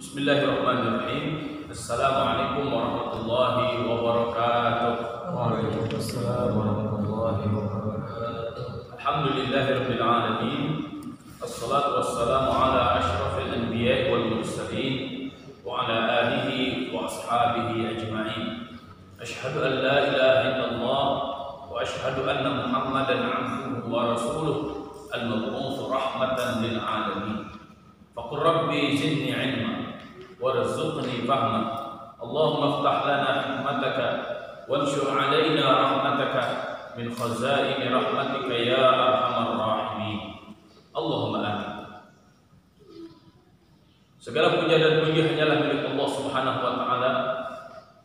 Bismillahirrahmanirrahim. Assalamualaikum warahmatullahi wabarakatuh. Waalaikumsalam warahmatullahi wabarakatuh. Alhamdulillahirabbil alamin. Wassalatu wassalamu ala asyrafil anbiya'i wal mursalin wa ala alihi wa ashabihi ajma'in. Asyhadu an la ilaha illallah wa asyhadu anna Muhammadan 'abduhu wa rasuluh al-mab'uts rahmatan lil alamin. Faqur rabbi zidni 'ilma warzuqni fahma. Allahumma iftah lana hikmataka wanshur 'alaina rahmataka min khazaini rahmatika ya arhamar rahimin. Allahumma amin. Segala puja dan puji hanyalah milik Allah Subhanahu wa taala.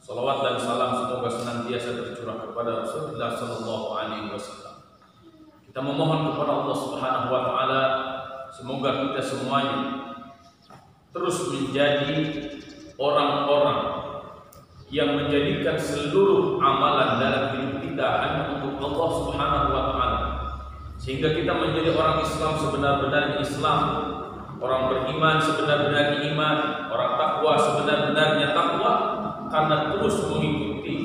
Salawat dan salam semoga senantiasa tercurah kepada Rasulullah sallallahu alaihi wasallam. Kita memohon kepada Allah Subhanahu wa taala semoga kita semuanya terus menjadi orang-orang yang menjadikan seluruh amalan dalam hidup kita hanya untuk Allah Subhanahu wa taala, sehingga kita menjadi orang Islam sebenar-benarnya Islam, orang beriman sebenar-benarnya iman, orang takwa sebenar-benarnya takwa, karena terus mengikuti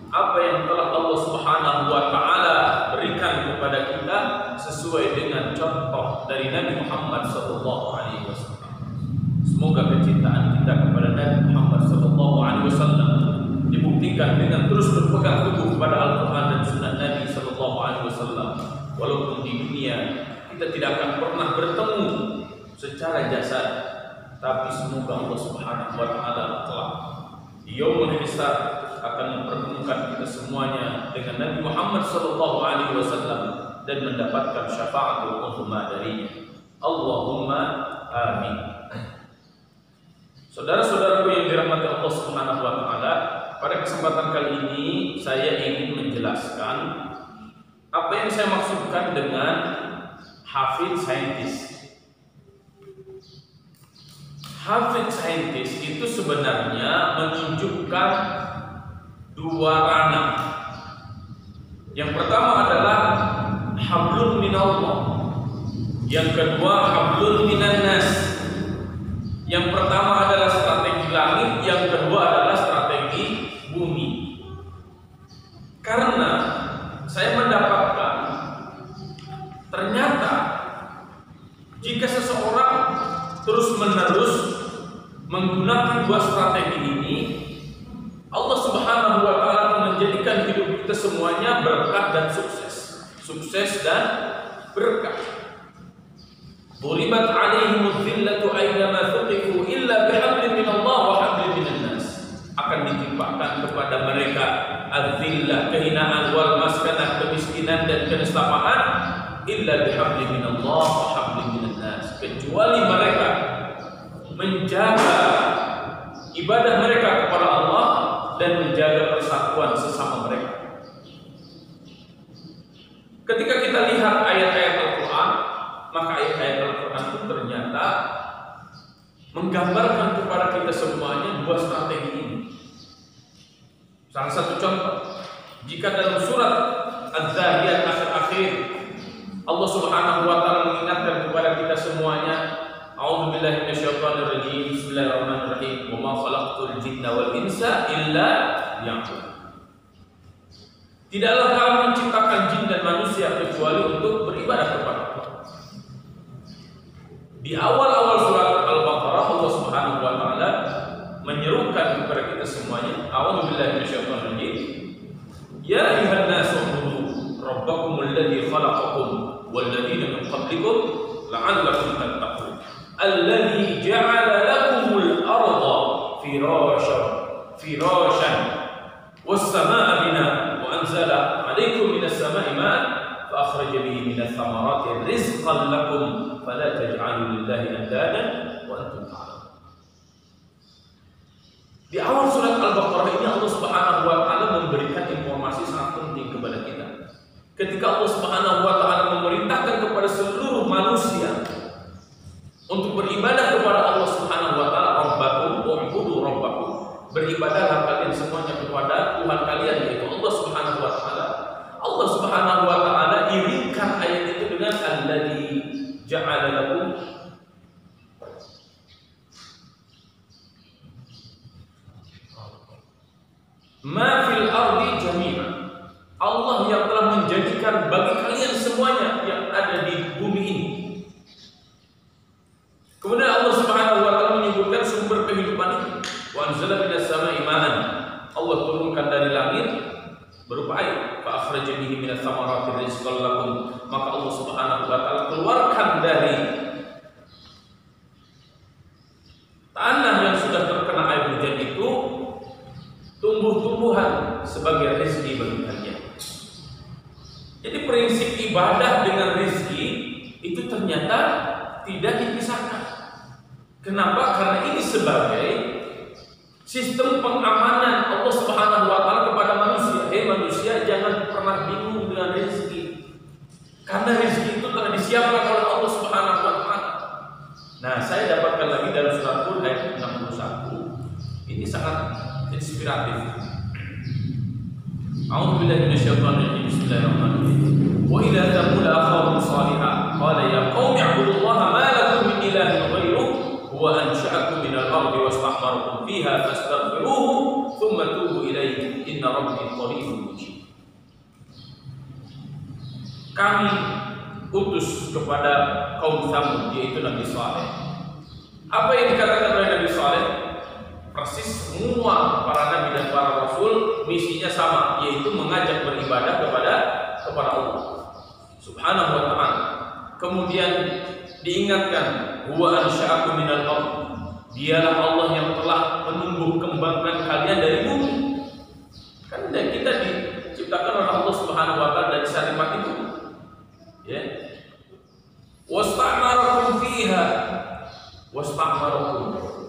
apa yang telah Allah Subhanahu wa taala berikan kepada kita sesuai dengan contoh dari Nabi Muhammad sallallahu alaihi wasallam. Semoga kecintaan kita kepada Nabi Muhammad sallallahu alaihi wasallam dibuktikan dengan terus berpegang teguh kepada Al-Qur'an dan sunnah Nabi sallallahu alaihi wasallam. Walaupun di dunia kita tidak akan pernah bertemu secara jasad, tapi semoga Allah Subhanahu wa taala kelak di yaumul hisab akan mempertemukan kita semuanya dengan Nabi Muhammad sallallahu alaihi wasallam dan mendapatkan syafaatul uzma darinya. Allahumma amin. Saudara-saudaraku yang dirahmati Allah Subhanahu wa taala, pada kesempatan kali ini saya ingin menjelaskan apa yang saya maksudkan dengan hafid saintis. Hafid saintis itu sebenarnya menunjukkan dua ranah. Yang pertama adalah hablum minallah, yang kedua hablum minan nas. Yang pertama adalah strategi langit, yang kedua adalah strategi bumi. Karena saya mendapatkan ternyata jika seseorang terus-menerus menggunakan dua strategi ini, Allah Subhanahu wa taala menjadikan hidup kita semuanya berkah dan sukses. Sukses dan berkah. Duribat alaihimudz zillatu aynama thuqifu illa bihablin minallah wa hablin minan nas. Akan ditimpakan kepada mereka az-zillah, kehinaan, wal maskanah, kemiskinan dan kenestapaan, illa bihablin minallah wa hablin minan nas, kecuali mereka menjaga ibadah mereka kepada Allah dan menjaga persatuan sesama mereka. Ketika kita lihat ayat-ayat Al-Quran, maka ayat-ayat Al-Quran itu ternyata menggambarkan kepada kita semuanya dua strategi ini. Salah satu contoh, jika dalam surat Az-Zariyat akhir-akhir Allah Subhanahu wa taala mengingatkan kepada kita semuanya, a'udzubillahi minasyaitonir rajim, bismillahirrahmanirrahim, wa ma khalaqtul jinna wal insa illa liya'budun. Tidaklah kami menciptakan jin dan manusia kecuali untuk beribadah kepada Allah. Di awal-awal surat Al-Baqarah Allah Subhanahu wa taala menyerukan kepada kita semuanya, a'udzubillahi minasyaitonir rajim, ya ayyuhan nasu ubudu rabbakumul ladzi khalaqakum wal ladzina min qablikum la'allakum tattaqun alladzi ja'ala lakumul arda firashan was samaa'a binaa'a wa anzala 'alaykum minas samaa'i maa'an fa akhraja bihi minats thamarati rizqan lakum fala taj'alu lillahi andadan wa antum ta'lamun. Di awal surat Al-Baqarah ini Allah Subhanahu wa taala memberikan informasi sangat penting kepada kita. Ketika Allah Subhanahu wa taala memerintahkan kepada seluruh manusia untuk beribadah kepada Allah Subhanahu wa taala, rabbakum wa'budu rabbakum, beribadahlah kalian semuanya kepada Tuhan kalian yaitu Allah Subhanahu wa taala. Allah Subhanahu wa taala iringkan ayat itu dengan alladzi ja'ala lakum ma fil ardi jami'an. Allah yang telah menjadikan bagi kalian semuanya yang ada di bumi ini. Kemudian Allah Subhanahu wa taala menyebutkan sumber kehidupan itu. Wa anzala minas sama'i ma'an. Allah turunkan dari langit berupa air. Fa akhraja bihi minas thamarati rizqan lakum. Maka Allah Subhanahu wa taala keluarkan dari tanah yang sudah terkena air hujan itu tumbuh-tumbuhan sebagai rezeki bagi kalian. Jadi prinsip ibadah dengan rezeki itu ternyata tidak dipisahkan. Kenapa? Karena ini sebagai sistem pengamanan Allah Subhanahu wa taala kepada manusia. Manusia jangan pernah bingung dengan rezeki. Karena rezeki itu telah disiapkan oleh Allah Subhanahu wa taala. Nah, saya dapatkan lagi dalam surat Hud ayat 61. Ini sangat inspiratif. A'udzu billahi minasyaitonir rajim. Bismillahirrahmanirrahim. Wa ila thamud akhahum shalihan qala ya qaumi ibudullaha ma lakum min ilahin ghairuh huwa ansha'akum minal ardi wastakbartum fiha fastaghfiruhu thumma tubu ilaihi inna rabbi qaribun mujib. Kami utus kepada kaum Tsamud, yaitu Nabi Saleh. Apa yang dikatakan oleh Nabi Saleh? Persis semua para nabi dan para rasul misinya sama, yaitu mengajak beribadah kepada Allah Subhanahu wa taala. Kemudian diingatkan, huwa ansya'akum minal ardh. Dialah Allah yang telah menumbuh kembangkan kalian dari bumi. Kan kita diciptakan oleh Allah Subhanahu wa taala dari sarimat itu. Ya. Wasta'marakum fiha. Wasta'marakum.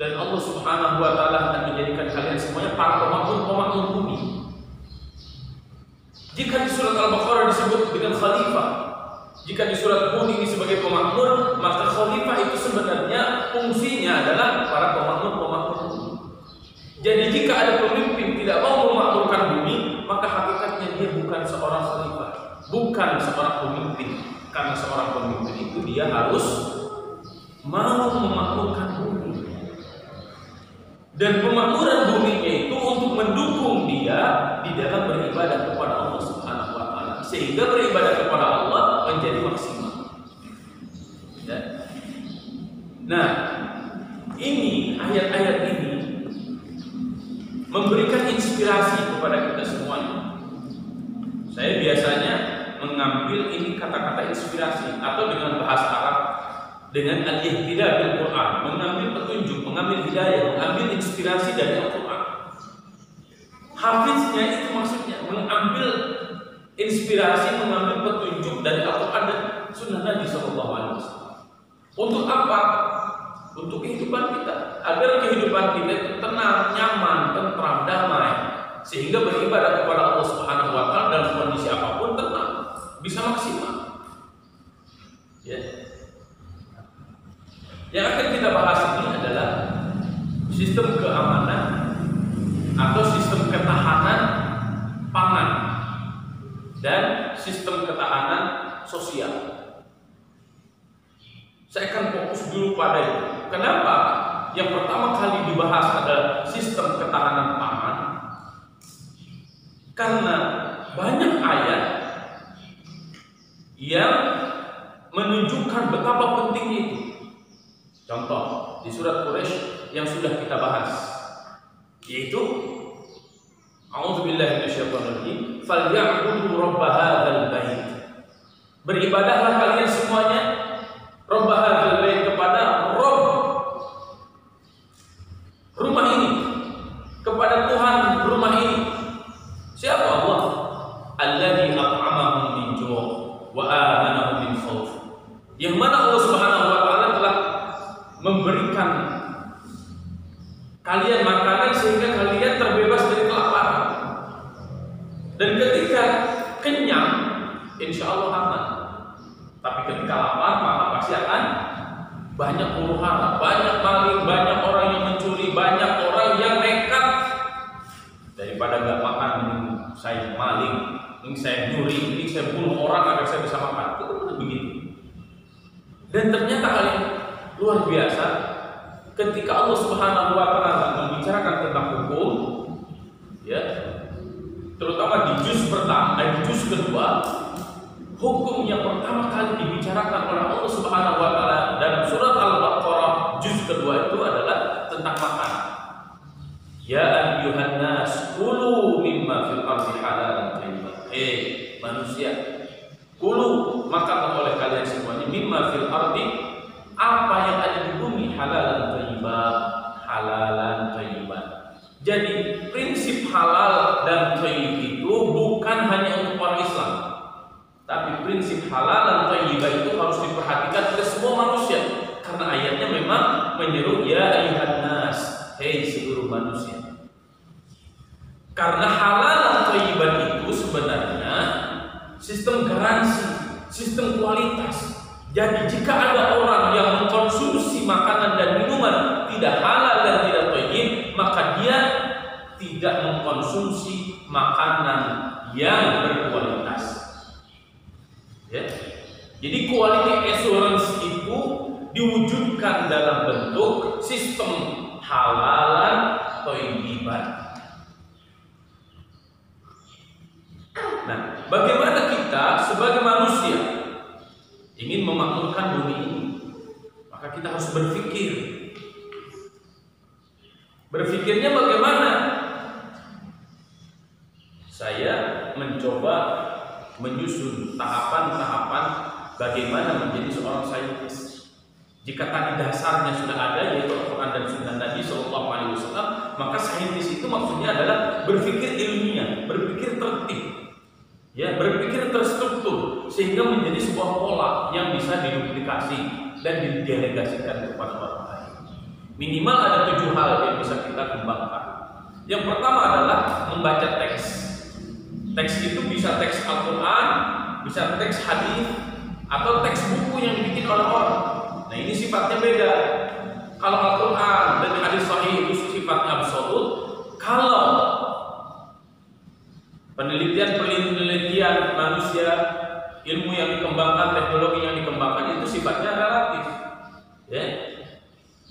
Dan Allah Subhanahu wa taala akan menjadikan kalian semuanya para pemakmur bumi. Jika di surat Al-Baqarah disebut dengan khalifah, jika di surat Hud ini sebagai pemakmur, maka khalifah itu sebenarnya fungsinya adalah para pemakmur bumi. Jadi jika ada pemimpin tidak mau memakmurkan bumi, maka hakikatnya dia bukan seorang khalifah, bukan seorang pemimpin. Karena seorang pemimpin itu dia harus mau memakmurkan bumi. Dan pemakmuran buminya itu untuk mendukung dia di dalam beribadah kepada Allah Subhanahu wa taala, sehingga beribadah kepada Allah menjadi maksimal. Ya. Nah, ini ayat-ayat ini memberikan inspirasi kepada kita semuanya. Saya biasanya mengambil ini kata-kata inspirasi atau dengan bahasa Arab dengan al-ihtida bil Quran, mengambil petunjuk, mengambil hidayah, mengambil inspirasi dari Al-Quran. Hafiznya itu maksudnya mengambil inspirasi, mengambil petunjuk dari Al-Quran dan Sunnah Nabi SAW. Untuk apa? Untuk kehidupan kita, agar kehidupan kita itu tenang, nyaman, tentram, damai, sehingga beribadah kepada Allah Subhanahu wa taala dalam kondisi apapun tenang, bisa maksimal. Ya. Yang akan kita bahas ini adalah sistem keamanan atau sistem ketahanan pangan dan sistem ketahanan sosial. Saya akan fokus dulu pada itu. Kenapa? Yang pertama kali dibahas adalah sistem ketahanan pangan. Karena banyak ayat yang menunjukkan betapa pentingnya itu. Contoh di surat Quraisy yang sudah kita bahas, yaitu A'udzubillahi minasyaitonirrajim, "Falya'budu rabb hadzal bait." Beribadahlah kalian semuanya rabb hadzal bait, kepada Rabb rumah ini, kepada Tuhan rumah ini. Siapa Allah? Alladzi at'amahum min ju' wa amanahum min khauf. Yang mana Allah Subhanahu wa taala telah memberikan kalian makanan sehingga kalian terbebas dari kelaparan. Dan ketika kenyang, insya Allah aman. Tapi ketika lapar, maka pasti akan banyak huru-hara, banyak maling, banyak orang yang mencuri, banyak orang yang nekat. Daripada nggak makan, saya maling, ini saya nyuri, ini saya bunuh orang agar saya bisa makan. Itu benar begitu. Dan ternyata kalian luar biasa, ketika Allah Subhanahu wa taala membicarakan tentang hukum, Ya, terutama di juz pertama, di juz kedua, hukum yang pertama kali dibicarakan oleh Allah Subhanahu wa taala dalam surat Al-Baqarah juz kedua itu adalah tentang makanan. Ya ayyuhan nas kulu mimma fil ardi halalan thayyiban. Manusia, kulu makan oleh kalian semuanya mimma fil ardi, apa yang ada di bumi, halalan thayyiban, halalan thayyiban. Jadi prinsip halal dan thayyib itu bukan hanya untuk orang Islam, tapi prinsip halal dan thayyibah itu harus diperhatikan oleh semua manusia, karena ayatnya memang menyeru ya ayyuhan nas, hei seluruh manusia. Karena halal dan thayyibah itu sebenarnya sistem garansi, sistem kualitas. Jadi jika ada orang yang mengkonsumsi makanan dan minuman tidak halal dan tidak thayyib, maka dia tidak mengkonsumsi makanan yang berkualitas. Ya. Jadi quality assurance itu diwujudkan dalam bentuk sistem halalan thayyiban. Nah, bagaimana kita sebagai manusia ingin memakmurkan bumi ini? Maka kita harus berpikir. Berpikirnya bagaimana? Saya mencoba menyusun tahapan-tahapan bagaimana menjadi seorang saintis. Jika tadi dasarnya sudah ada, yaitu Al-Quran dan Sunnah Nabi Sallallahu Alaihi Wasallam, maka saintis itu maksudnya adalah berpikir ilmiah, berpikir tertib, ya, berpikir terstruktur sehingga menjadi sebuah pola yang bisa diduplikasi dan didelegasikan kepada orang lain. Minimal ada 7 hal yang bisa kita kembangkan. Yang pertama adalah membaca teks. Teks itu bisa teks Al-Quran, bisa teks hadis, atau teks buku yang dibikin oleh orang. Nah, ini sifatnya beda. Kalau Al-Quran dan hadis sahih itu sifatnya absolut. Kalau penelitian manusia, ilmu yang dikembangkan, teknologi yang dikembangkan itu sifatnya relatif. Ya.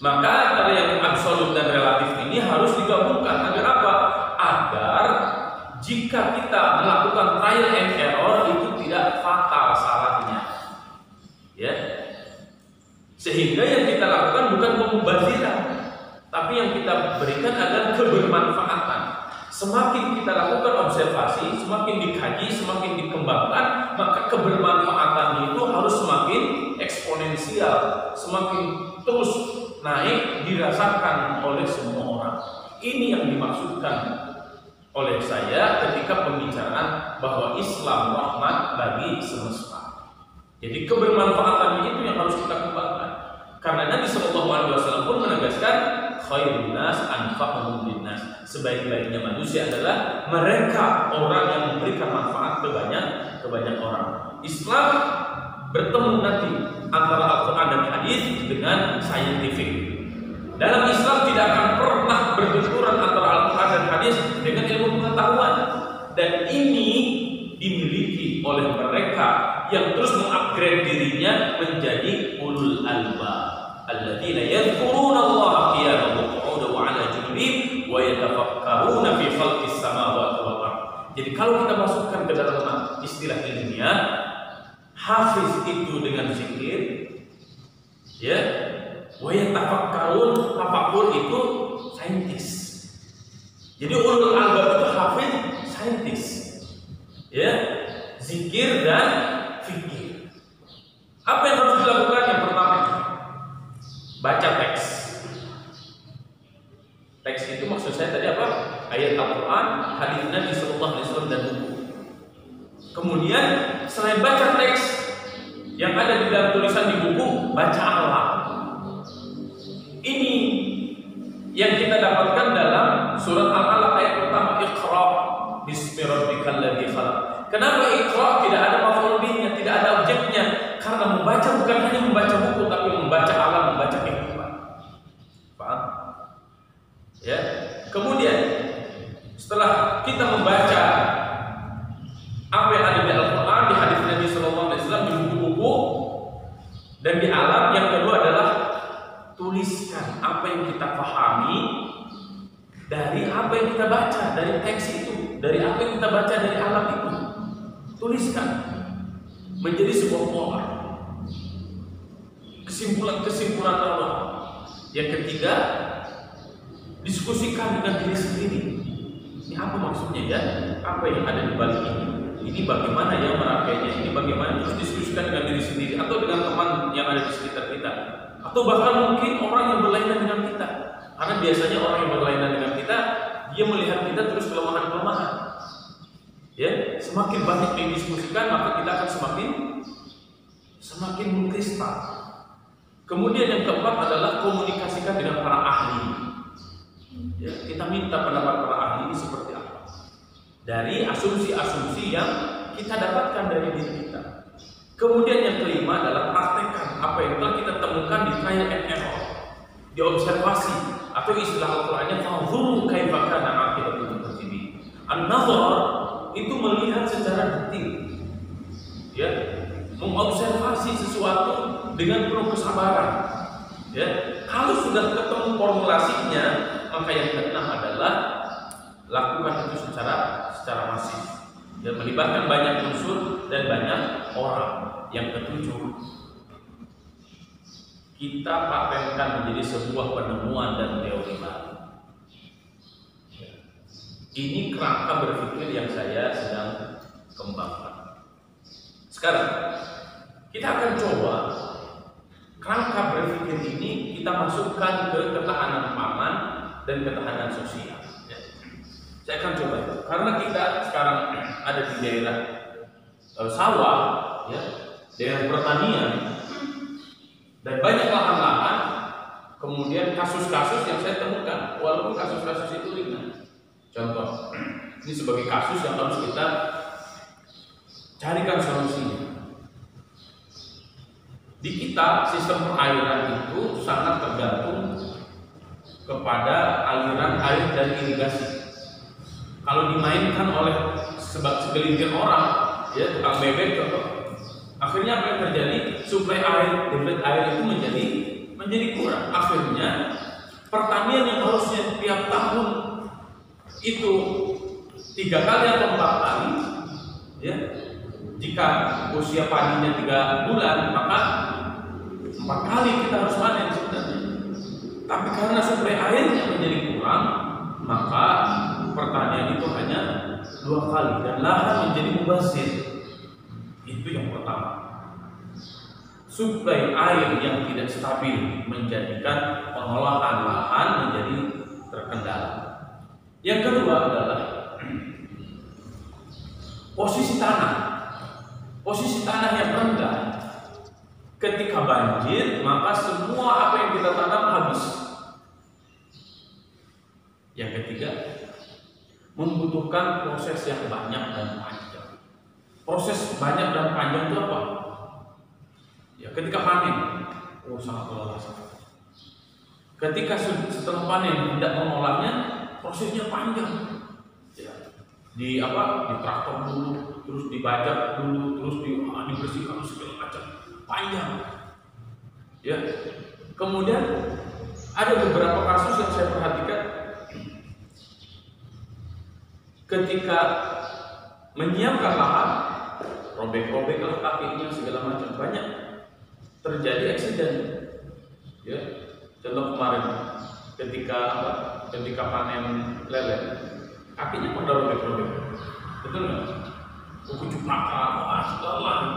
Maka antara yang absolut dan relatif ini harus digabungkan. Agar apa? Agar jika kita melakukan trial and error itu tidak fatal salahnya, ya. Sehingga yang kita lakukan bukan pemubaziran, tapi yang kita berikan adalah kebermanfaatan. Semakin kita lakukan observasi, semakin dikaji, semakin dikembangkan, maka kebermanfaatan itu harus semakin eksponensial, semakin terus naik dirasakan oleh semua orang. Ini yang dimaksudkan oleh saya ketika pembicaraan bahwa Islam rahmat bagi semesta. Jadi kebermanfaatan itu yang harus kita kembangkan. Karena Nabi Sallallahu Alaihi Wasallam pun menegaskan khairun nas anfa'uhum linnas. Sebaik-baiknya manusia adalah mereka orang yang memberikan manfaat ke banyak orang. Islam bertemu nanti antara Al-Quran dan hadis dengan scientific. Dalam Islam tidak akan pernah berbenturan antara Al-Quran dan hadis dengan ilmu pengetahuan. Dan ini dimiliki oleh mereka yang terus mengupgrade dirinya menjadi ulul albab, alladzina yadhkuruna Allaha qiyaman wa qu'udan wa 'ala junubihim wa yatafakkaruna fi khalqis samawati wal ardh. Jadi kalau kita masukkan ke dalam istilah ilmiah, hafiz itu dengan zikir, ya, wa yatafakkarun, tafakkur itu saintis. Jadi ulul albab itu hafiz, saintis, ya, zikir dan fikir. Apa yang harus dilakukan? Yang pertama, baca teks. Teks itu maksud saya tadi apa? Ayat Al-Quran, hadis Nabi Sallallahu Alaihi Wasallam dan buku. Kemudian selain baca teks yang ada di dalam tulisan di buku, baca alam. Ini yang kita dapatkan dalam surat Al-Alaq ayat pertama, Iqra bismi rabbikal ladzi khalaq. Kenapa Iqra tidak ada maf'ul bihnya, tidak ada objeknya? Karena membaca bukan hanya membaca buku, tapi membaca alam, membaca kehidupan. Paham? Ya. Kemudian setelah kita membaca apa yang ada di Al-Quran, di hadis Nabi Sallallahu Alaihi Wasallam, di buku-buku dan di alam, yang kedua adalah tuliskan apa yang kita pahami dari apa yang kita baca dari teks itu, dari apa yang kita baca dari alam itu. Tuliskan menjadi sebuah pola, kesimpulan-kesimpulan Allah. Yang ketiga, diskusikan dengan diri sendiri. Ini apa maksudnya ya? Apa yang ada di balik ini? Ini bagaimana ya merakainya? Ini bagaimana? Terus diskusikan dengan diri sendiri atau dengan teman yang ada di sekitar kita, atau bahkan mungkin orang yang berlainan dengan kita. Karena biasanya orang yang berlainan dengan kita, dia melihat kita terus kelemahan-kelemahan. Ya, semakin banyak yang didiskusikan, maka kita akan semakin mengkristal. Kemudian yang keempat adalah komunikasikan dengan para ahli. Ya, kita minta pendapat para ahli ini seperti apa dari asumsi-asumsi yang kita dapatkan dari diri kita. Kemudian yang kelima adalah praktekkan apa yang telah kita temukan di trial and error, di observasi, atau istilah Al-Qur'annya fanzuru kaifa kana aqibatul mukadzibin. An-nazar itu melihat secara detail, ya, mengobservasi sesuatu dengan penuh kesabaran. Ya, kalau sudah ketemu formulasinya, maka yang keenam adalah lakukan itu secara masif, dan melibatkan banyak unsur dan banyak orang. Yang ketujuh, kita patenkan menjadi sebuah penemuan dan teori baru. Ini kerangka berpikir yang saya sedang kembangkan. Sekarang kita akan coba kerangka berpikir ini kita masukkan ke ketahanan pangan dan ketahanan sosial. Ya. Saya akan coba itu, karena kita sekarang ada di daerah sawah, ya, daerah pertanian, dan banyak lahan-lahan. Kemudian kasus-kasus yang saya temukan, walaupun kasus-kasus itu ringan. Contoh, ini sebagai kasus yang harus kita carikan solusinya. Di kita, sistem perairan itu sangat tergantung kepada aliran air dan irigasi. Kalau dimainkan oleh segelintir orang, ya, tukang bebek contoh, akhirnya apa yang terjadi? Suplai air, debit air itu menjadi kurang. Akhirnya pertanian yang harusnya tiap tahun itu 3 kali atau 4 kali, ya, jika usia padinya 3 bulan, maka 4 kali kita harus panen sebenarnya. Tapi karena suplai airnya menjadi kurang, maka pertanian itu hanya 2 kali dan lahan menjadi mubazir. Itu yang pertama. Suplai air yang tidak stabil menjadikan pengolahan lahan menjadi terkendala. Yang kedua adalah posisi tanah. Posisi tanah yang rendah. Ketika banjir, maka semua apa yang kita tanam habis. Yang ketiga, membutuhkan proses yang banyak dan panjang. Proses banyak dan panjang itu apa? Ya, ketika panen, sangat melelahkan. Ketika setelah panen tidak mengolahnya, prosesnya panjang. Ya. Di traktor dulu, terus dibajak dulu, terus dibersihkan segala macam, panjang. Ya. Kemudian ada beberapa kasus yang saya perhatikan, ketika menyiapkan lahan, robek-robek kakinya segala macam, banyak terjadi eksiden. Ya. Contoh kemarin ketika panen lele, kakinya pada robek-robek, betul nggak? Kucuk nakal,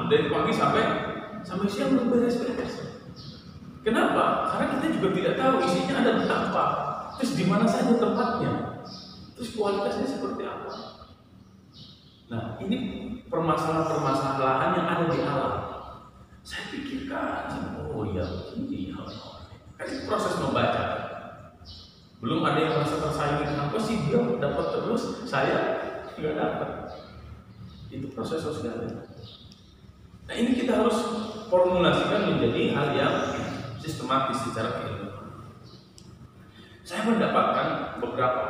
dari pagi sampai siang belum beres-beres. Kenapa? Karena kita juga tidak tahu isinya ada berapa, terus di mana saja tempatnya, terus kualitasnya seperti apa. Nah, ini permasalahan-permasalahan yang ada di alam. Saya pikirkan, oh ya, ini kan proses membaca. Belum ada yang merasa tersaingi, kenapa sih dia dapat terus, saya nggak dapat. Itu proses sosial. Nah, ini kita harus formulasikan menjadi hal yang sistematis secara keilmuan. Saya mendapatkan beberapa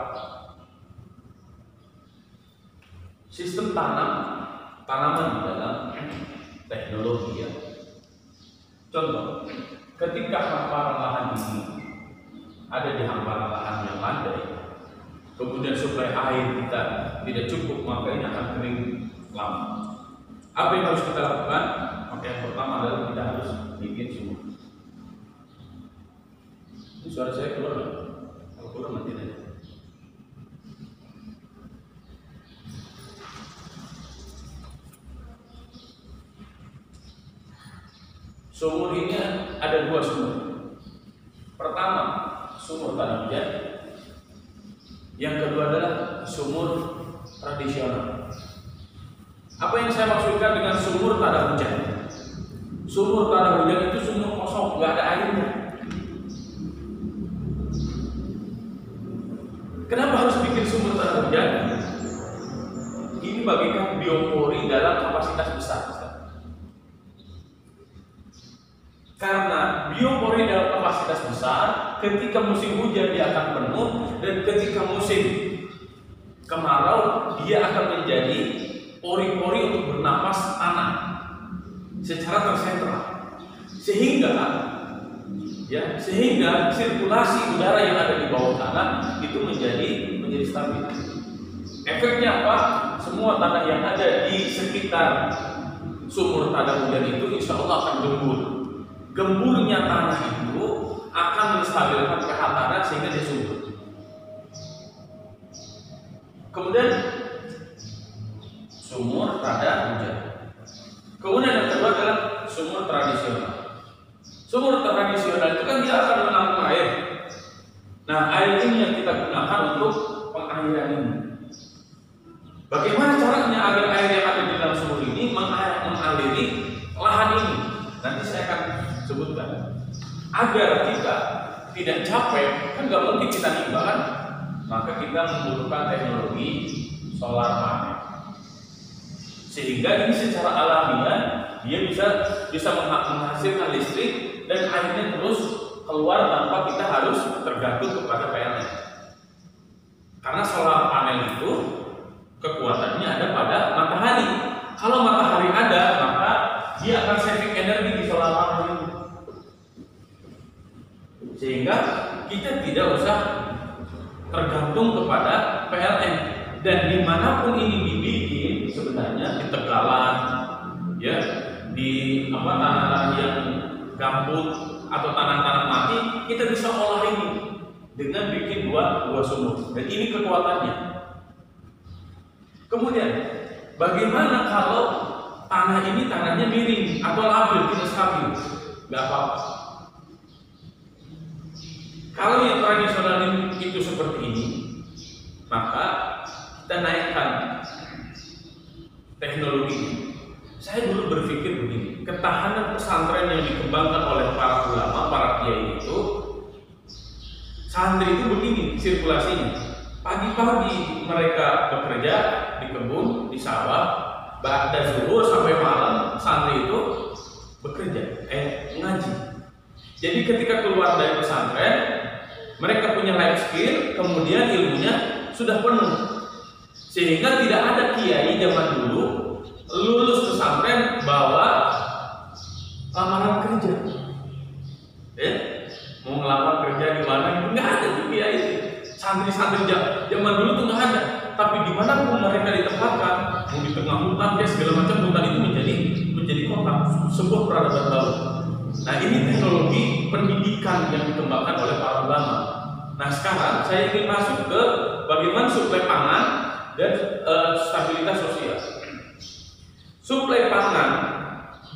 sistem tanaman di dalam teknologi, ya. Contoh, ketika hamparan lahan ini ada di hamparan lahan yang landai, kemudian suplai air kita tidak cukup, maka ini akan kering lama. Apa yang harus kita lakukan? Maka yang pertama adalah kita harus bikin sumur. Ini suara saya keluar nggak? Kalau keluar nanti aja. Sumur ini ada dua sumur. Pertama, sumur tanah hujan. Yang kedua adalah sumur tradisional. Apa yang saya maksudkan dengan sumur tanah hujan? Sumur tanah hujan itu sumur kosong, nggak ada airnya. Kenapa harus bikin sumur tanah hujan? Ini bagikan biopori dalam kapasitas besar. Karena biopori dalam kapasitas besar, ketika musim hujan dia akan penuh, dan ketika musim kemarau dia akan menjadi pori-pori untuk bernapas tanah secara tersentral, sehingga sirkulasi udara yang ada di bawah tanah itu menjadi stabil. Efeknya apa? Semua tanah yang ada di sekitar sumur tanah hujan itu insya Allah akan gembur. Gemburnya tanah itu akan menstabilkan pH tanah sehingga dia subur. Kemudian sumur tanah hujan. Kemudian yang kedua adalah sumur tradisional. Sumur tradisional itu kan dia akan menampung air. Nah, air ini yang kita gunakan untuk pengairan ini. Bagaimana caranya agar air yang ada di dalam sumur ini mengaliri lahan ini? Nanti saya akan sebutkan. Agar kita tidak capek, kan nggak mungkin kita nimba kan? Maka kita membutuhkan teknologi solar panel. Sehingga ini secara alamiah dia bisa menghasilkan listrik dan airnya terus keluar tanpa kita harus tergantung kepada PLN. Karena solar panel itu kekuatannya ada pada matahari. Kalau matahari ada, maka dia akan saving energi di solar panel itu. Sehingga kita tidak usah tergantung kepada PLN. Dan dimanapun ini dibikin, sebenarnya di Tegalan, ya, di tanah-tanah yang gambut atau tanah-tanah mati, kita bisa olah ini dengan bikin dua sumur. Dan ini kekuatannya. Kemudian, bagaimana kalau tanahnya miring atau labil, tidak stabil? Gak apa-apa. Kalau yang tradisional itu seperti ini, maka kita naikkan teknologi. Saya dulu berpikir begini, ketahanan pesantren yang dikembangkan oleh para ulama, para kiai itu, santri itu begini sirkulasinya. Pagi-pagi mereka bekerja di kebun, di sawah, ba'da zuhur sampai malam santri itu bekerja, ngaji. Jadi ketika keluar dari pesantren, mereka punya life skill, kemudian ilmunya sudah penuh. Sehingga tidak ada kiai zaman dulu lulus pesantren bawa lamaran kerja. Mau ngelamar kerja di mana itu nggak ada tuh kiai. Santri-santri zaman dulu tuh nggak ada. Tapi di mana pun mereka ditempatkan, mau di tengah hutan, ya segala macam, hutan itu menjadi kota, sebuah peradaban baru. Nah, ini teknologi pendidikan yang dikembangkan oleh para ulama. Nah, sekarang saya ingin masuk ke bagaimana suplai pangan dan stabilitas sosial. Suplai pangan,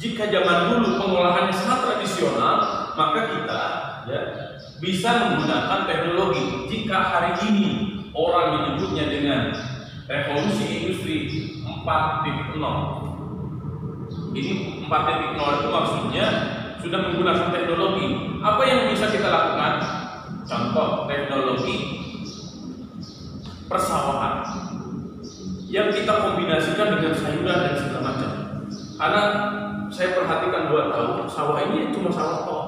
jika zaman dulu pengolahannya sangat tradisional, maka kita bisa menggunakan teknologi. Jika hari ini orang menyebutnya dengan revolusi industri 4.0, ini 4.0 itu maksudnya sudah menggunakan teknologi. Apa yang bisa kita lakukan? Contoh teknologi persawahan yang kita kombinasikan dengan sayuran dan segala macam. Karena saya perhatikan 2 tahun sawah ini cuma sawah toh.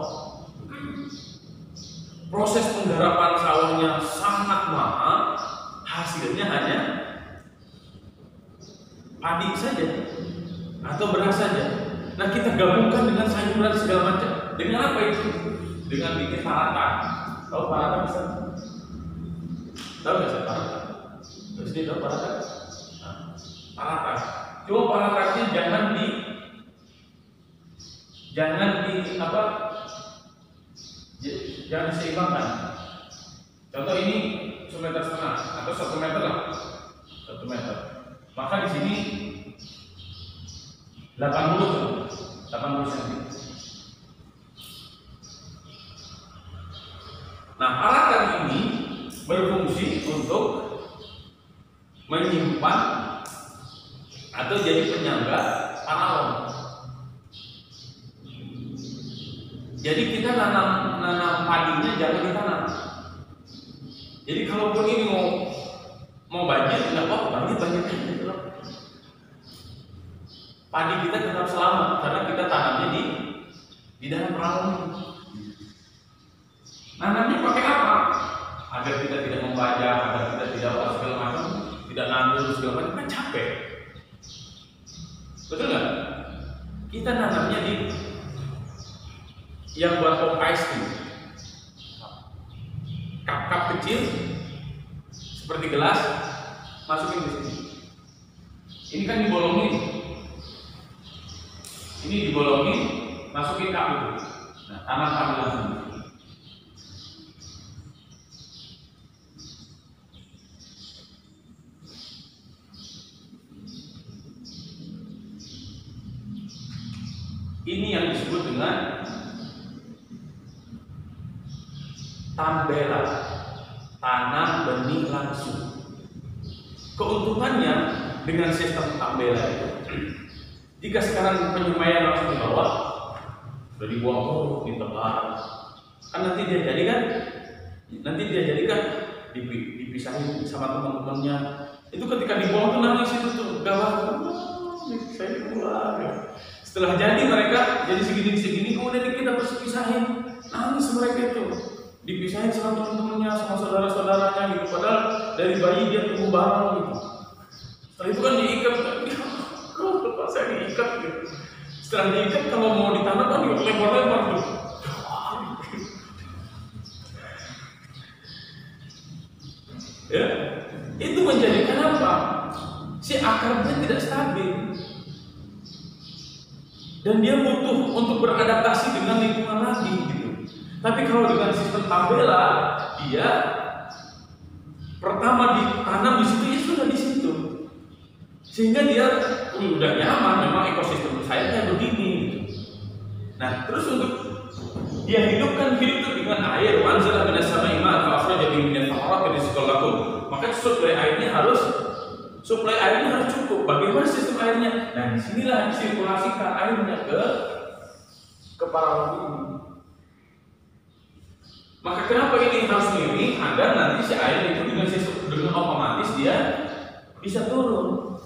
Proses penggarapan sawahnya sangat mahal, hasilnya hanya padi saja atau beras saja. Nah, kita gabungkan dengan sayuran segala macam. Dengan apa itu? Dengan bikin parata. Tahu parata bisa? Tahu nggak sih parata? SD tahu parakat? Nah, parakat. Cuma parakatnya jangan di apa? Jangan diseimbangkan. Contoh ini 1,5 meter atau 1 meter lah, 1 meter. Maka di sini 80 cm. Nah, parakat ini berfungsi untuk menyimpan atau jadi penyangga tanaman. Jadi kita nanam padinya jangan ditanam. Jadi kalaupun ini mau banjir, nggak apa-apa, banjir aja. Padi kita tetap selamat karena kita tanamnya di dalam perahu. Nanamnya pakai apa? Agar kita tidak membajak, agar kita tidak segala macam, tidak nandur segala macam, kan capek. Betul nggak? Kita nanamnya di yang buat pop ice cream, kap-kap kecil seperti gelas, masukin di sini. Ini kan dibolongin, ini dibolongin, masukin kap itu. Nah, tanam kami langsung. Ini yang disebut dengan tambela, tanam benih langsung. Keuntungannya dengan sistem tambela itu, jika sekarang penyemaian langsung di bawah, sudah dibuang ditebar, kan nanti dia jadikan, dipisahin sama teman-temannya. Itu ketika dibuang tuh nangis itu tuh, gawat, saya keluar. Setelah jadi mereka jadi segini, kemudian kita harus pisahin, nangis mereka itu. Dipisahin sama teman-temannya, sama saudara-saudaranya gitu. Padahal dari bayi dia tumbuh bareng gitu. Setelah itu kan diikat, kenapa saya diikat gitu. Setelah diikat kalau mau ditanam kan dilempar-lempar tuh. Ya, itu menjadikan apa? Si akarnya tidak stabil. Dan dia butuh untuk beradaptasi dengan lingkungan lagi gitu. Tapi kalau dengan sistem tambela, dia pertama ditanam di situ, ya sudah di situ, sehingga dia udah nyaman. Memang ekosistem saya kayak begini. Nah, terus untuk dia hidup itu dengan air. Wanzala minas sama'i ma'an fa akhraja bihi minal thamarati rizqan lakum. Maka suplai airnya harus cukup. Bagaimana sistem airnya? Nah, disinilah disirkulasikan airnya ke para ini. Maka kenapa ini harus miring? Agar nanti si air itu dengan otomatis dia bisa turun.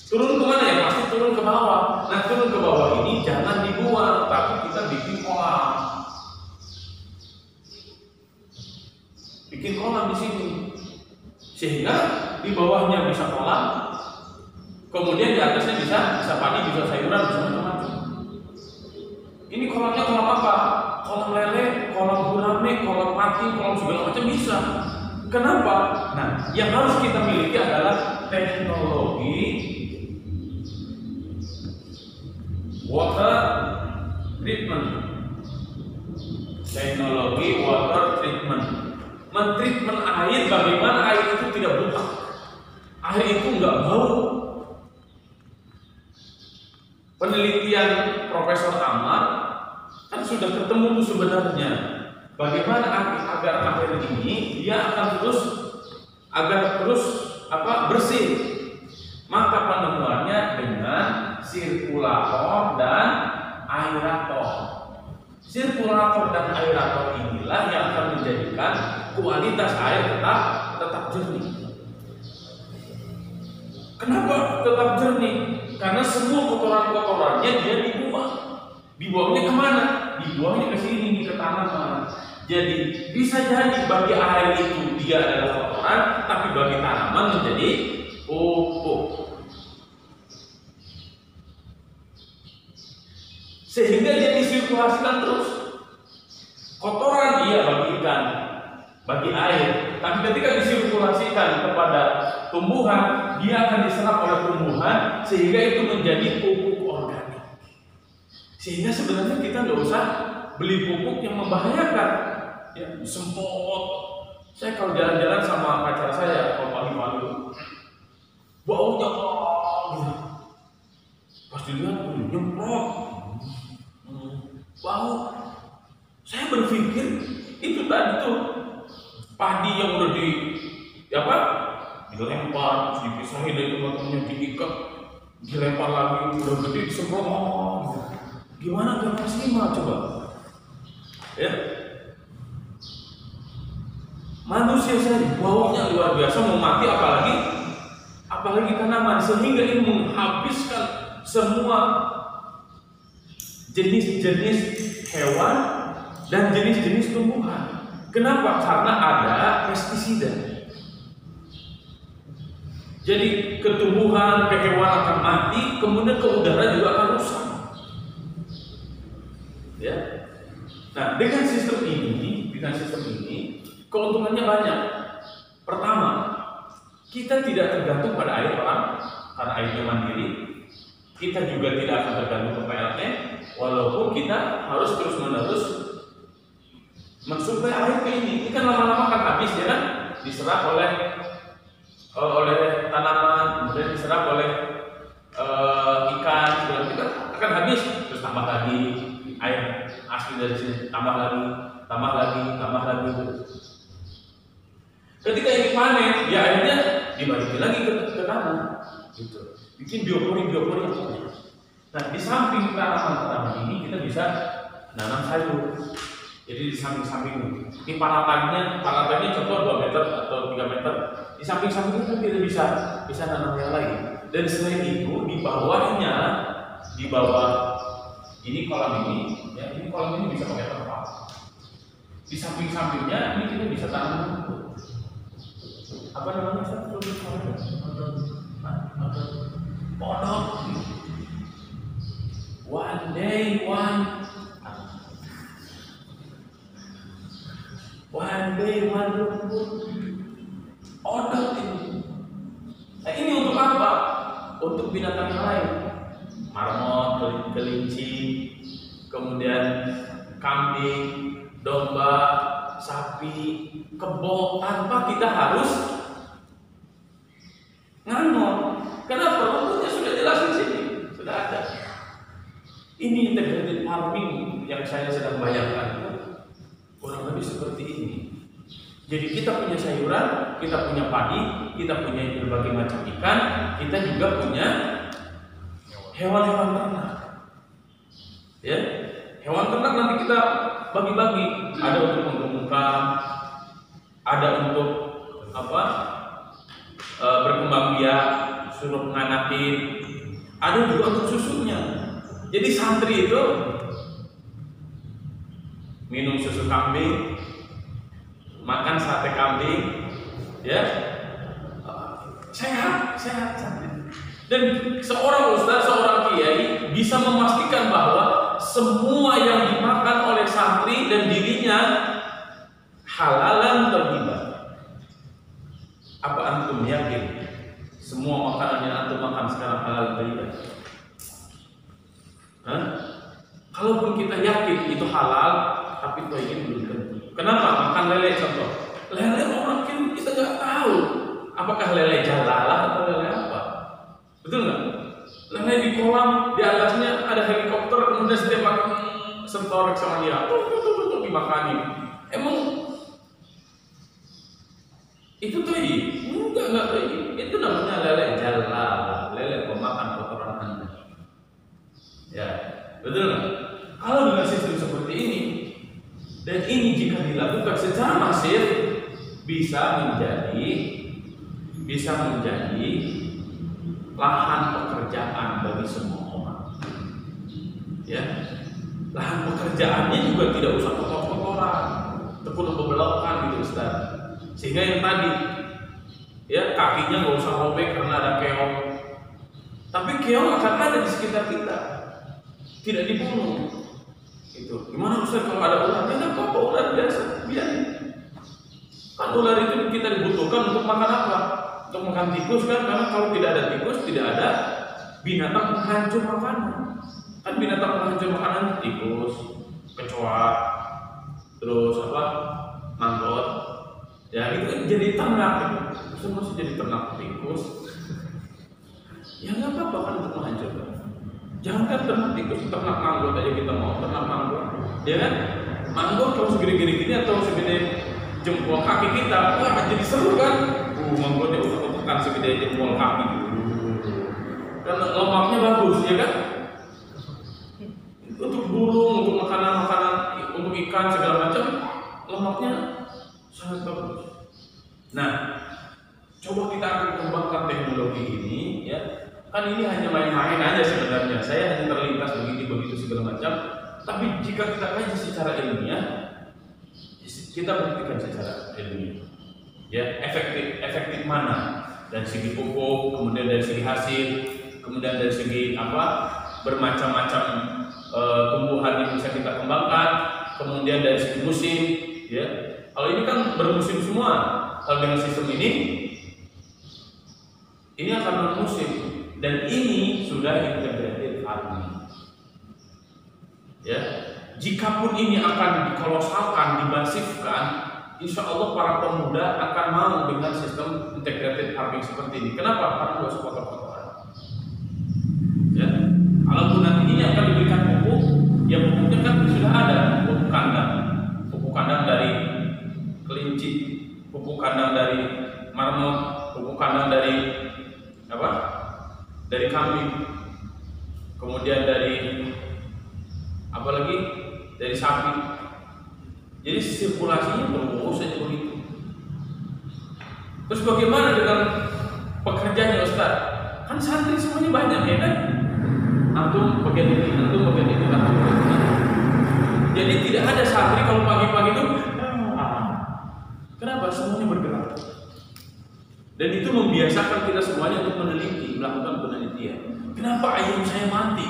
Turun kemana ya? Pasti turun ke bawah. Nah, turun ke bawah ini jangan dibuang, tapi kita bikin kolam. Bikin kolam di sini, sehingga di bawahnya bisa kolam, kemudian di atasnya bisa padi, bisa sayuran, bisa macam-macam. Ini kolamnya kolam apa? Kolam lele, kolam gurame, kolam patin, kolam segala macam bisa. Kenapa? Nah, yang harus kita miliki adalah teknologi water treatment. Teknologi water treatment. Mentreatment air, bagaimana air itu tidak butak, air itu nggak bau. Penelitian Profesor Amar kan sudah ketemu sebenarnya bagaimana agar air ini dia akan terus bersih. Maka penemuannya dengan sirkulator dan aerator. Sirkulator dan aerator inilah yang akan menjadikan kualitas air tetap jernih. Kenapa tetap jernih? Karena semua kotoran-kotorannya dia dibuang. Dibuangnya kemana? Dibuangnya ke sini, ke tanaman. Jadi bisa jadi bagi air itu dia adalah kotoran, tapi bagi tanaman menjadi pupuk. Sehingga dia disirkulasikan terus. Kotoran dia bagikan bagi air. Tapi ketika disirkulasikan kepada tumbuhan, dia akan diserap oleh tumbuhan sehingga itu menjadi pupuk organik. Sehingga sebenarnya kita nggak usah beli pupuk yang membahayakan. Ya, semprot. Saya kalau jalan-jalan sama pacar saya, kalau pagi-pagi, baunya gitu. Pas dilihat, nyemprot, bau. Saya berpikir itu tadi tuh padi yang udah dilempar, dipisahin dari teman-temannya, diikat, dilempar lagi, udah gede disemprot, gitu. Gimana gak maksimal coba? Ya, manusia saja baunya luar biasa, mau mati apalagi tanaman, sehingga ini menghabiskan semua jenis-jenis hewan dan jenis-jenis tumbuhan. Kenapa? Karena ada pestisida. Jadi ketumbuhan, kehewanan akan mati, kemudian ke udara juga akan rusak. Ya. Nah, dengan sistem ini keuntungannya banyak. Pertama, kita tidak tergantung pada air orang karena airnya mandiri. Kita juga tidak akan tergantung ke PLN, walaupun kita harus terus-menerus mensuplai air ke ini. Ini kan lama-lama kan habis, ya kan? Diserap oleh tanaman, kemudian diserap oleh ikan, segala kita akan habis, terus tambah lagi air asli dari sini, tambah lagi terus. Ketika ini panen, ya airnya dibalikin lagi ke tanah, gitu. Bikin biopori yang banyak. Nah, di samping tanaman ini kita bisa nanam sayur. Jadi di samping ini paratannya contoh 2 meter atau 3 meter. Di samping-samping itu kita bisa nanam yang lain. Dan selain itu di bawah ini kolam ini, ya ini kolam ini bisa pakai terpal. Di samping-sampingnya ini kita bisa tanam apa namanya satu podok. One day one rumput odot ini. Nah, ini untuk apa? Untuk binatang yang lain, marmot, kelinci, kemudian kambing, domba, sapi, kebo, tanpa kita harus ngangon. Kenapa? Rumputnya sudah jelas di sini, sudah ada. Ini integrated farming yang saya sedang bayangkan, kurang lebih seperti ini. Jadi kita punya sayuran, kita punya padi, kita punya berbagai macam ikan, kita juga punya hewan-hewan ternak. Ya, hewan ternak nanti kita bagi-bagi. Ada untuk menggemukkan, ada untuk berkembang biak, suruh nganakin, ada juga untuk susunya. Jadi santri itu minum susu kambing, makan sate kambing, ya sehat santri. Dan seorang ustaz, seorang kiai bisa memastikan bahwa semua yang dimakan oleh santri dan dirinya halalan thayyiban. Apa antum yakin semua makanan yang antum makan sekarang halal thayyiban? Kalaupun kita yakin itu halal, tapi thayyiban belum tentu. Kenapa? Makan lele contoh. Lele orang kita nggak tahu apakah lele jalalah atau lele apa. Betul nggak? Lele di kolam, di atasnya ada helikopter, kemudian setiap makan sentorek sama dia, tuh dimakani. Emang itu thayyib? Enggak thayyib. Itu namanya lele jalalah, lele pemakan kotoran Anda. Ya, betul nggak? Kalau dengan sistem seperti ini, dan ini jika dilakukan secara masif, bisa menjadi lahan pekerjaan bagi semua orang. Ya, lahan pekerjaannya juga tidak usah kotor-kotoran, tekun bebelokan gitu Ustaz. Sehingga yang tadi, ya kakinya nggak usah robek karena ada keong. Tapi keong akan ada di sekitar kita, tidak dibunuh. Itu gimana Ustaz kalau ada ular? Tidak apa-apa, ular biasa, biarin. Kan ular itu kita dibutuhkan untuk makan apa? Untuk makan tikus kan? Karena kalau tidak ada tikus, tidak ada binatang penghancur makanan. Kan binatang penghancur makanan tikus, kecoa, terus apa? Manggot. Ya itu kan jadi ternak gitu. Terus masih jadi ternak tikus. Ya nggak apa-apa kan untuk menghancurkan. Jangan kan ternak tikus, ternak manggot aja kita mau ternak manggot. Ya kan? Manggot kalau segede-gede gini atau segede jempol kaki kita, wah jadi seru kan? Manggotnya utak-utakan segede jempol kaki. Karena lemaknya bagus, ya kan? Untuk burung, untuk makanan-makanan, untuk ikan segala macam, lemaknya sangat bagus. Nah, coba kita akan kembangkan teknologi ini, ya. Kan ini hanya main-main aja sebenarnya. Saya hanya terlintas begitu segala macam. Tapi jika kita kaji secara ilmiah, kita buktikan secara ilmiah, ya efektif mana dari segi pupuk, kemudian dari segi hasil, kemudian dari segi apa bermacam-macam tumbuhan yang bisa kita kembangkan, kemudian dari segi musim, ya. Kalau ini kan bermusim semua. Kalau dengan sistem ini akan bermusim dan ini sudah integrated farming. Ya, jikapun ini akan dikolosalkan, dimasifkan, insya Allah para pemuda akan mau dengan sistem integrated farming seperti ini. Kenapa? Karena nggak usah kotor-kotoran. Ya, kalaupun nanti ini akan diberikan pupuk, ya pupuknya kan sudah ada, pupuk kandang dari kelinci, pupuk kandang dari marmut, pupuk kandang dari apa? Dari kambing, kemudian dari apa lagi? Dari sapi. Jadi sirkulasinya terus saja begitu. Terus bagaimana dengan pekerjaannya Ustaz? Kan santri semuanya banyak ya kan? Antum bagian ini, antum bagian itu, antum bagian ini. Jadi tidak ada santri kalau pagi-pagi itu kenapa? Semuanya bergerak. Dan itu membiasakan kita semuanya untuk meneliti, melakukan penelitian. Kenapa ayam saya mati?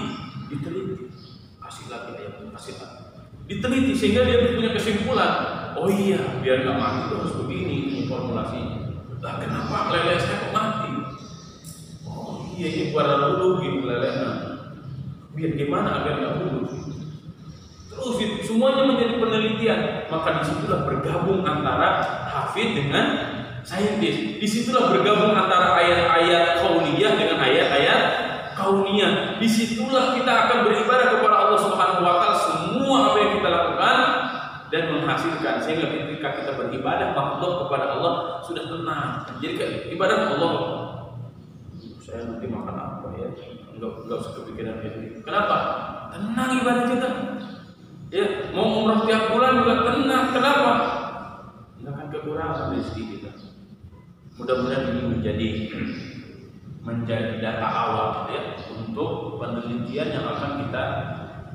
Diteliti. Kasih lagi ayam, kasih lagi. Diteliti sehingga dia punya kesimpulan. Oh iya, biar nggak mati itu harus begini formulasinya. Lah kenapa lele saya kok mati? Oh iya, ini buat dulu gini lelenya. Biar gimana agar nggak bunuh? Terus itu semuanya menjadi penelitian. Maka disitulah bergabung antara hafid dengan saintis. Disitulah bergabung antara ayat-ayat kauniyah dengan ayat-ayat kauniyah. Disitulah kita akan beribadah kepada Allah Subhanahu Wa Taala. Semua apa yang kita lakukan dan menghasilkan, sehingga ketika kita beribadah makhluk kepada Allah sudah tenang. Jadi ibadah Allah. Saya nanti makan apa ya? Enggak usah kepikiran itu. Kenapa? Tenang ibadah kita. Ya, mau umrah tiap bulan juga tenang. Kenapa? Enggak akan kekurangan rezeki kita. Mudah-mudahan ini menjadi data awal ya untuk penelitian yang akan kita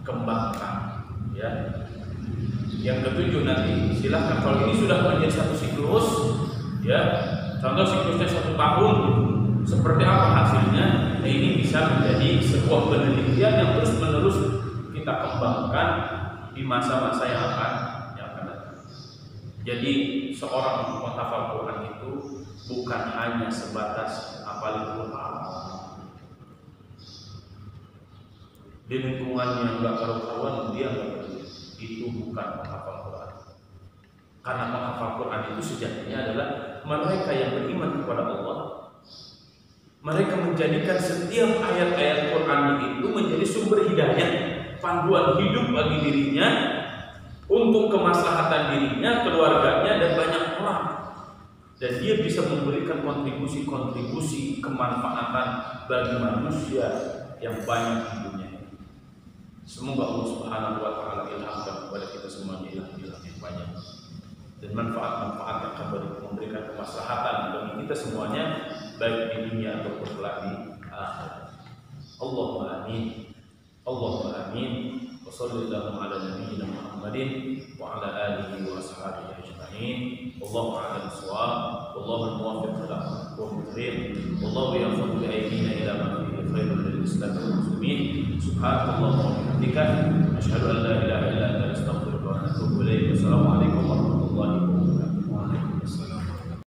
kembangkan ya. Yang ketujuh nanti silahkan kalau ini sudah menjadi satu siklus ya, contoh siklusnya 1 tahun gitu. Seperti apa hasilnya? Nah, ini bisa menjadi sebuah penelitian yang terus-menerus kita kembangkan di masa-masa yang akan datang. Jadi seorang penghafal Quran itu bukan hanya sebatas hafal Quran. Di lingkungannya yang enggak karu-karuan dia enggak peduli. Itu bukan penghafal Quran. Karena penghafal Quran itu sejatinya adalah mereka yang beriman kepada Allah. Mereka menjadikan setiap ayat-ayat Quran itu menjadi sumber hidayah, panduan hidup bagi dirinya, untuk kemaslahatan dirinya, keluarganya, dan banyak orang. Dan dia bisa memberikan kontribusi kemanfaatan bagi manusia yang banyak di dunia. Semoga Allah Subhanahu Wa Taala ilhamkan kepada kita semuanya ilham yang banyak dan manfaat-manfaat yang akan memberikan kemaslahatan bagi kita semuanya, baik di dunia ataupun kelak di akhirat. Allahumma amin. Allahumma amin. Wa sallallahu ala nabiyyina Muhammadin wa ala alihi wa ashabihi ajma'in. Wallahu a'lam bissawab. Wallahu al-muwaffiq ila aqwamit thariq. Wallahu ya'khudhu bi aydina ila ma fihi khairun lil Islam wal muslimin. Subhanallah wa bihamdika asyhadu an la ilaha illa anta astaghfiruka wa atubu ilaik. Wassalamu alaikum warahmatullahi wabarakatuh.